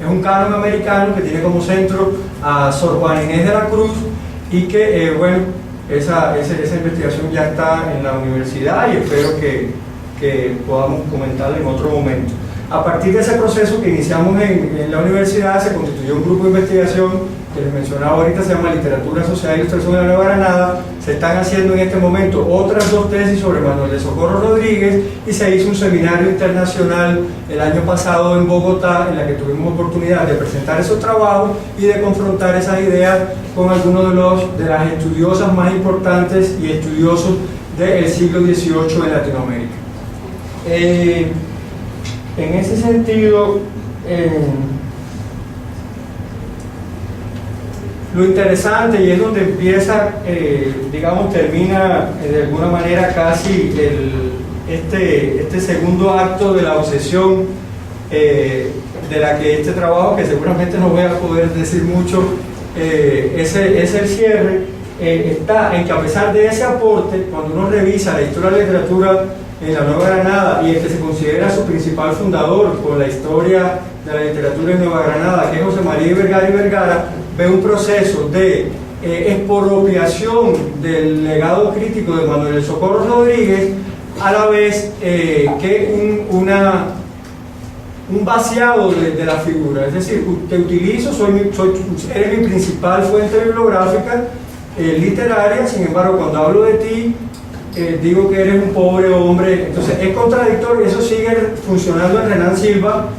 Es un canon americano que tiene como centro a Sor Juana Inés de la Cruz y que, bueno, esa investigación ya está en la universidad y espero que podamos comentarla en otro momento. A partir de ese proceso que iniciamos en la universidad, se constituyó un grupo de investigación que les mencionaba ahorita, se llama Literatura, Sociedad e Ilustración de la Nueva Granada. Se están haciendo en este momento otras 2 tesis sobre Manuel de Socorro Rodríguez y se hizo un seminario internacional el año pasado en Bogotá, en la que tuvimos oportunidad de presentar esos trabajos y de confrontar esas ideas con algunos de las estudiosas más importantes y estudiosos del siglo XVIII en Latinoamérica. En ese sentido, lo interesante, y es donde empieza, digamos, termina de alguna manera casi este segundo acto de la obsesión, de la que este trabajo, que seguramente no voy a poder decir mucho, es el cierre, está en que a pesar de ese aporte, cuando uno revisa la historia de la literatura en la Nueva Granada y el que se considera su principal fundador con la historia de la literatura en Nueva Granada, que es José María Vergara y Vergara, ve un proceso de expropiación del legado crítico de Manuel de Socorro Rodríguez, a la vez que un vaciado de la figura. Es decir, te utilizo, eres mi principal fuente bibliográfica literaria, sin embargo, cuando hablo de ti, digo que eres un pobre hombre. Entonces es contradictorio. Eso sigue funcionando en Renan Silva,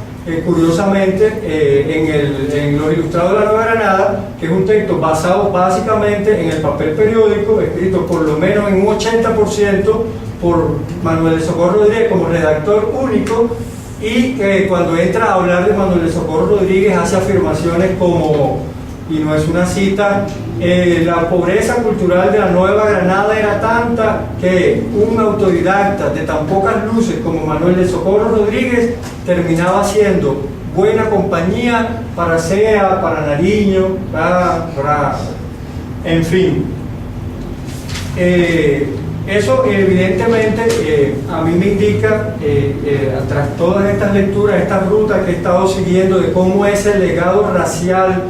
curiosamente, en Los Ilustrados de la Nueva Granada, que es un texto basado básicamente en el papel periódico, escrito por lo menos en un 80% por Manuel de Socorro Rodríguez como redactor único, y cuando entra a hablar de Manuel de Socorro Rodríguez hace afirmaciones como, y no es una cita, la pobreza cultural de la Nueva Granada era tanta que un autodidacta de tan pocas luces como Manuel de Socorro Rodríguez terminaba siendo buena compañía para Sea, para Nariño, en fin. Eso evidentemente a mí me indica, tras todas estas lecturas, esta ruta que he estado siguiendo de cómo ese legado racial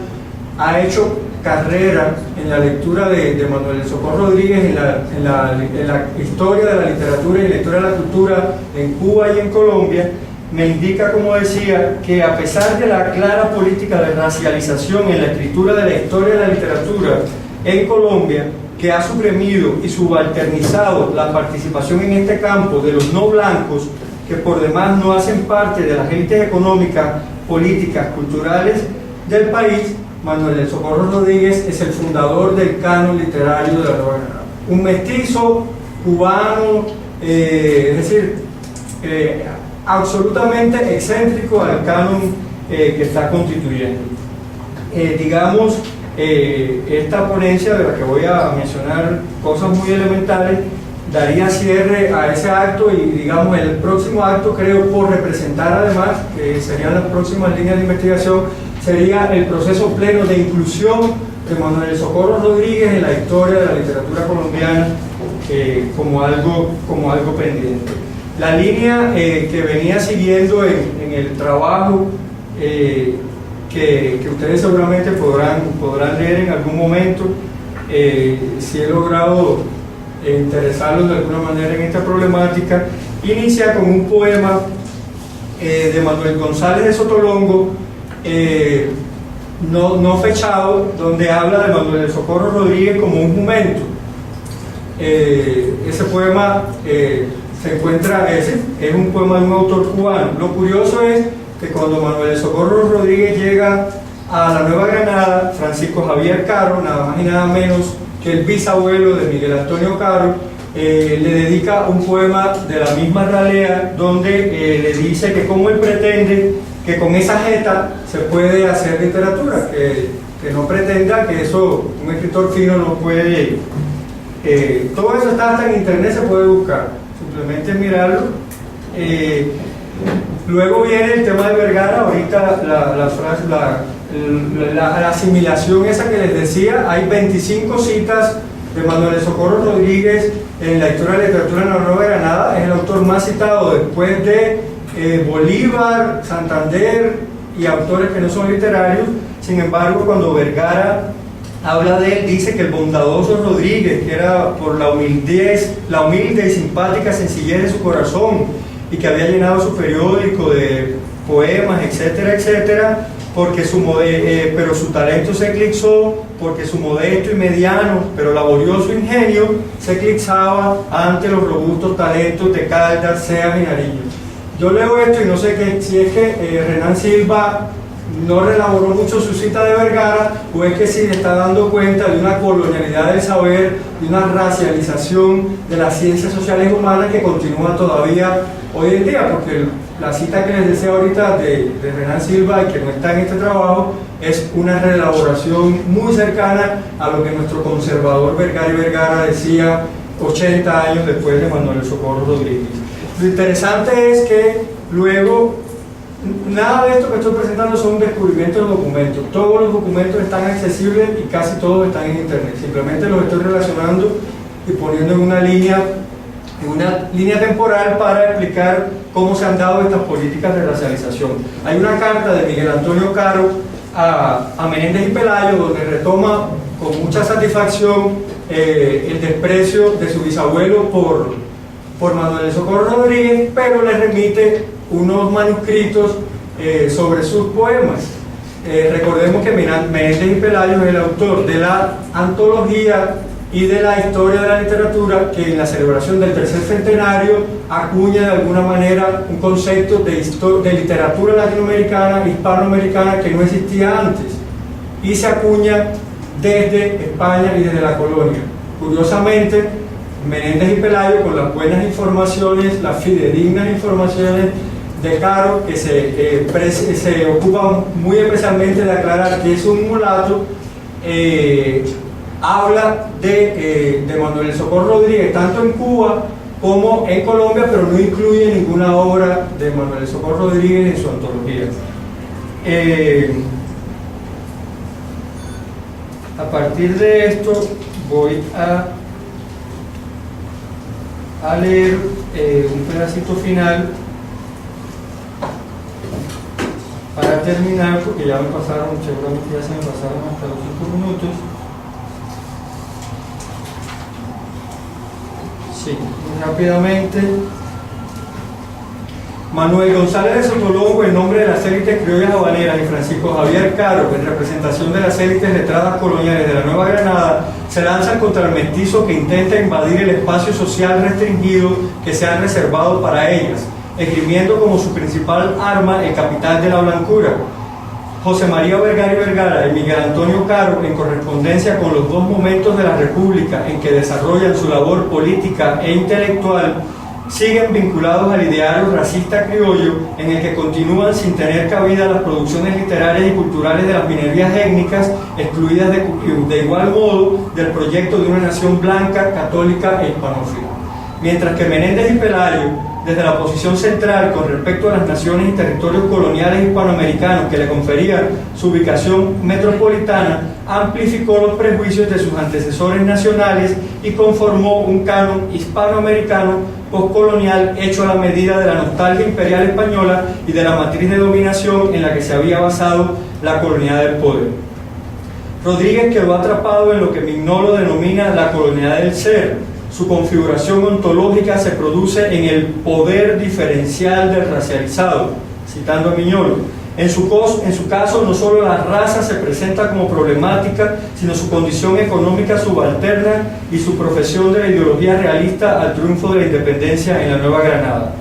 ha hecho carrera en la lectura de Manuel de Socorro Rodríguez, en la historia de la literatura y en la historia de la cultura en Cuba y en Colombia, me indica, como decía, que a pesar de la clara política de racialización en la escritura de la historia de la literatura en Colombia, que ha suprimido y subalternizado la participación en este campo de los no blancos, que por demás no hacen parte de las élites económicas, políticas, culturales del país, Manuel de Socorro Rodríguez es el fundador del canon literario de la Nueva Granada. Un mestizo cubano, es decir, absolutamente excéntrico al canon que está constituyendo. Digamos, esta ponencia, de la que voy a mencionar cosas muy elementales, daría cierre a ese acto, y digamos el próximo acto, creo, por representar además, que serían las próximas líneas de investigación, sería el proceso pleno de inclusión de Manuel de Socorro Rodríguez en la historia de la literatura colombiana como algo pendiente. La línea que venía siguiendo en el trabajo, que ustedes seguramente podrán leer en algún momento, si he logrado interesarlos de alguna manera en esta problemática, inicia con un poema de Manuel González de Sotolongo, no fechado, donde habla de Manuel de Socorro Rodríguez como un jumento. Ese poema se encuentra, es un poema de un autor cubano. Lo curioso es que cuando Manuel de Socorro Rodríguez llega a la Nueva Granada, Francisco Javier Caro, nada más y nada menos que el bisabuelo de Miguel Antonio Caro, le dedica un poema de la misma ralea, donde le dice que cómo él pretende que con esa jeta se puede hacer literatura, que no pretenda que eso un escritor fino no puede. Todo eso está hasta en internet, se puede buscar, simplemente mirarlo. Luego viene el tema de Vergara, ahorita la asimilación esa que les decía. Hay 25 citas de Manuel de Socorro Rodríguez en la historia de la literatura en la Nueva Granada. Es el autor más citado después de Bolívar, Santander y autores que no son literarios. Sin embargo, cuando Vergara habla de él, dice que el bondadoso Rodríguez, que era por la humilde y simpática sencillez de su corazón, y que había llenado su periódico de poemas, etcétera, etcétera, pero su talento se eclipsó, porque su modesto y mediano, pero laborioso ingenio se eclipsaba ante los robustos talentos de Caldas, Seas y Nariño. Yo leo esto y no sé si es que Renan Silva no reelaboró mucho su cita de Vergara, o es que sí le está dando cuenta de una colonialidad del saber, de una racialización de las ciencias sociales humanas que continúa todavía hoy en día, porque la cita que les decía ahorita de Renan Silva, y que no está en este trabajo, es una reelaboración muy cercana a lo que nuestro conservador Vergara y Vergara decía 80 años después de Manuel Socorro Rodríguez. Lo interesante es que luego nada de esto que estoy presentando son descubrimientos de documentos. Todos los documentos están accesibles y casi todos están en internet. Simplemente los estoy relacionando y poniendo en una línea temporal para explicar cómo se han dado estas políticas de racialización. Hay una carta de Miguel Antonio Caro a Menéndez y Pelayo, donde retoma con mucha satisfacción el desprecio de su bisabuelo por Manuel Socorro Rodríguez, pero le remite unos manuscritos sobre sus poemas. Recordemos que Menéndez y Pelayo es el autor de la antología y de la historia de la literatura, que en la celebración del tercer centenario acuña de alguna manera un concepto de literatura latinoamericana, hispanoamericana, que no existía antes, y se acuña desde España y desde la colonia. Curiosamente, Menéndez y Pelayo, con las buenas informaciones, las fidedignas informaciones de Caro, que se ocupa muy especialmente de aclarar que es un mulato, habla de Manuel Socorro Rodríguez tanto en Cuba como en Colombia, pero no incluye ninguna obra de Manuel Socorro Rodríguez en su antología. A partir de esto voy a leer un pedacito final para terminar, porque ya me pasaron, seguramente ya se me pasaron hasta los 5 minutos. Sí, rápidamente. Manuel González de Sotolongo, en nombre de las élites criollas habaneras, y Francisco Javier Caro, en representación de las élites letradas coloniales de la Nueva Granada, se lanzan contra el mestizo que intenta invadir el espacio social restringido que se han reservado para ellas, esgrimiendo como su principal arma el capital de la blancura. José María Vergara y Vergara y Miguel Antonio Caro, en correspondencia con los dos momentos de la República en que desarrollan su labor política e intelectual, siguen vinculados al ideario racista criollo, en el que continúan sin tener cabida las producciones literarias y culturales de las minorías étnicas, excluidas de igual modo del proyecto de una nación blanca, católica e hispanófila. Mientras que Menéndez y Pelayo, desde la posición central con respecto a las naciones y territorios coloniales hispanoamericanos que le confería su ubicación metropolitana, amplificó los prejuicios de sus antecesores nacionales y conformó un canon hispanoamericano postcolonial hecho a la medida de la nostalgia imperial española y de la matriz de dominación en la que se había basado la colonialidad del poder. Rodríguez quedó atrapado en lo que Mignolo denomina la colonialidad del ser. Su configuración ontológica se produce en el poder diferencial del racializado, citando a Mignolo. En su caso, no solo la raza se presenta como problemática, sino su condición económica subalterna y su profesión de la ideología realista al triunfo de la independencia en la Nueva Granada.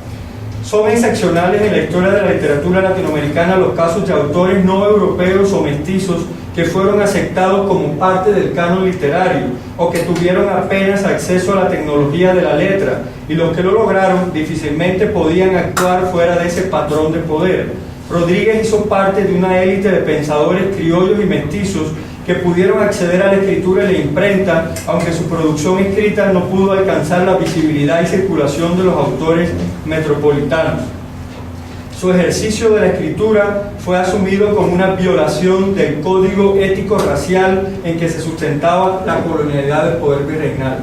Son excepcionales en la historia de la literatura latinoamericana los casos de autores no europeos o mestizos que fueron aceptados como parte del canon literario o que tuvieron apenas acceso a la tecnología de la letra, y los que lo lograron difícilmente podían actuar fuera de ese patrón de poder. Rodríguez hizo parte de una élite de pensadores criollos y mestizos que pudieron acceder a la escritura y la imprenta, aunque su producción escrita no pudo alcanzar la visibilidad y circulación de los autores metropolitanos. Su ejercicio de la escritura fue asumido como una violación del código ético racial en que se sustentaba la colonialidad del poder virreinal.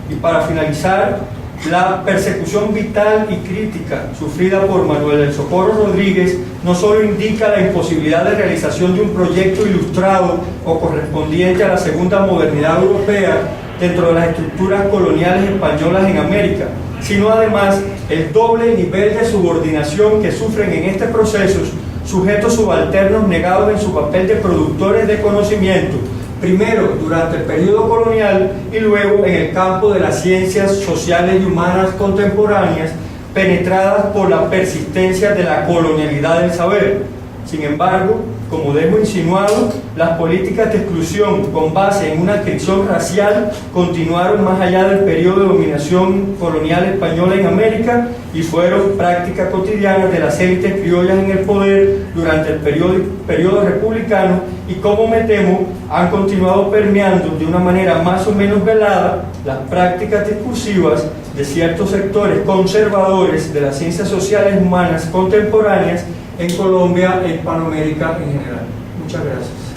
Y para finalizar, La persecución vital y crítica sufrida por Manuel del Socorro Rodríguez no solo indica la imposibilidad de realización de un proyecto ilustrado o correspondiente a la segunda modernidad europea dentro de las estructuras coloniales españolas en América, sino además el doble nivel de subordinación que sufren en este proceso sujetos subalternos negados en su papel de productores de conocimiento, primero durante el periodo colonial y luego en el campo de las ciencias sociales y humanas contemporáneas, penetradas por la persistencia de la colonialidad del saber. Sin embargo, como dejo insinuado, las políticas de exclusión con base en una adscripción racial continuaron más allá del periodo de dominación colonial española en América y fueron práctica cotidiana de las élites criollas en el poder durante el periodo republicano y, como me temo, han continuado permeando de una manera más o menos velada las prácticas discursivas de ciertos sectores conservadores de las ciencias sociales humanas contemporáneas en Colombia e Hispanoamérica en general. Muchas gracias.